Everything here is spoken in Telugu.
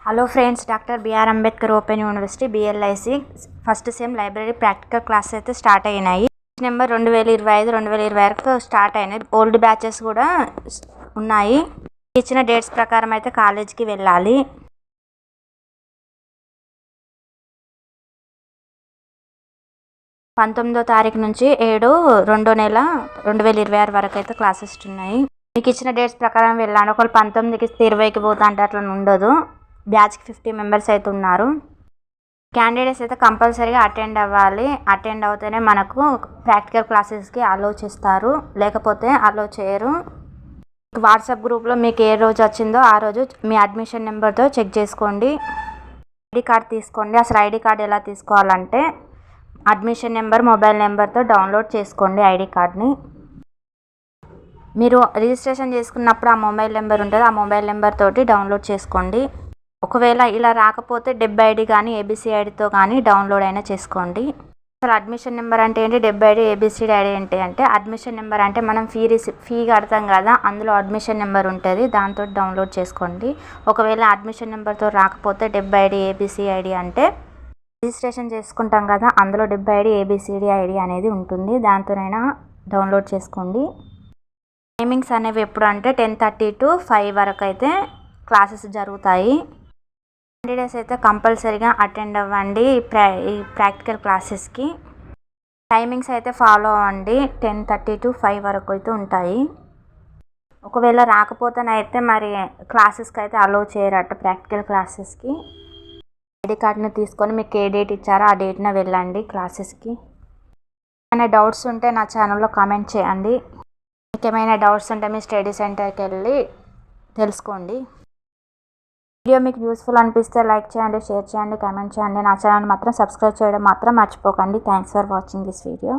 Hello friends, doctor BR Ambedkar open university BLIC first sem library practical classes అయితే స్టార్ట్ అయినాయి. నెంబర్ 2025-2026 స్టార్ట్ అయినాయి. ఓల్డ్ బ్యాచెస్ కూడా ఉన్నాయి. ఇచ్చిన డేట్స్ ప్రకారం అయితే కాలేజ్కి వెళ్ళాలి. పంతొమ్మిదో తారీఖు నుంచి 7/2/2026 వరకు అయితే క్లాసెస్ ఉన్నాయి. మీకు ఇచ్చిన డేట్స్ ప్రకారం వెళ్ళాను. ఒకళ్ళు 19కి 20కి పోతా అంటే అట్లా ఉండదు. బ్యాచ్కి 50 మెంబర్స్ అయితే ఉన్నారు. క్యాండిడేట్స్ అయితే కంపల్సరీగా అటెండ్ అవ్వాలి. అటెండ్ అవుతేనే మనకు ప్రాక్టికల్ క్లాసెస్కి అలో చేస్తారు, లేకపోతే అలో చేయరు. వాట్సాప్ గ్రూప్లో మీకు ఏ రోజు వచ్చిందో ఆ రోజు మీ అడ్మిషన్ నెంబర్తో చెక్ చేసుకోండి. ఐడి కార్డ్ తీసుకోండి. అసలు ఐడి కార్డ్ ఎలా తీసుకోవాలంటే అడ్మిషన్ నెంబర్, మొబైల్ నెంబర్తో డౌన్లోడ్ చేసుకోండి ఐడి కార్డ్ని. మీరు రిజిస్ట్రేషన్ చేసుకున్నప్పుడు ఆ మొబైల్ నెంబర్ ఉంటుంది, ఆ మొబైల్ నెంబర్ తోటి డౌన్లోడ్ చేసుకోండి. ఒకవేళ ఇలా రాకపోతే డెబ్ ఐడి కానీ ఏబిసి ఐడితో కానీ డౌన్లోడ్ అయినా చేసుకోండి. అసలు అడ్మిషన్ నెంబర్ అంటే ఏంటి, డెబ్ ఐడి ఏబిసిడి ఐడి ఏంటి అంటే అడ్మిషన్ నెంబర్ అంటే మనం ఫీ కడతాం కదా, అందులో అడ్మిషన్ నెంబర్ ఉంటుంది, దాంతో డౌన్లోడ్ చేసుకోండి. ఒకవేళ అడ్మిషన్ నెంబర్తో రాకపోతే డెబ్ ఐడి ఏబిసి ఐడి అంటే రిజిస్ట్రేషన్ చేసుకుంటాం కదా, అందులో డెబ్ ఐడి ఏబిసిడి ఐడి అనేది ఉంటుంది, దాంతోనైనా డౌన్లోడ్ చేసుకోండి. టైమింగ్స్ అనేవి ఎప్పుడు అంటే 10:30 to 5 వరకు అయితే క్లాసెస్ జరుగుతాయి. క్యాండిడేట్స్ అయితే కంపల్సరీగా అటెండ్ అవ్వండి ఈ ప్రాక్టికల్ క్లాసెస్కి. టైమింగ్స్ అయితే ఫాలో అవ్వండి. 10:30 to 5 వరకు అయితే ఉంటాయి. ఒకవేళ రాకపోతేనైతే మరి క్లాసెస్కి అయితే అలో చేయరట. ప్రాక్టికల్ క్లాసెస్కి ఐడి కార్డ్ని తీసుకొని మీకు ఏ డేట్ ఇచ్చారో ఆ డేట్న వెళ్ళండి క్లాసెస్కి. ఏమైనా డౌట్స్ ఉంటే నా ఛానల్లో కామెంట్ చేయండి. మీకు ఏమైనా డౌట్స్ ఉంటే మీ స్టడీ సెంటర్కి వెళ్ళి తెలుసుకోండి. వీడియో మీకు యూస్ఫుల్ అనిపిస్తే లైక్ చేయండి, షేర్ చేయండి, కామెంట్ చేయండి. నా ఛానల్ మాత్రం సబ్స్క్రైబ్ చేయడం మాత్రం మర్చిపోకండి. Thanks for watching this video.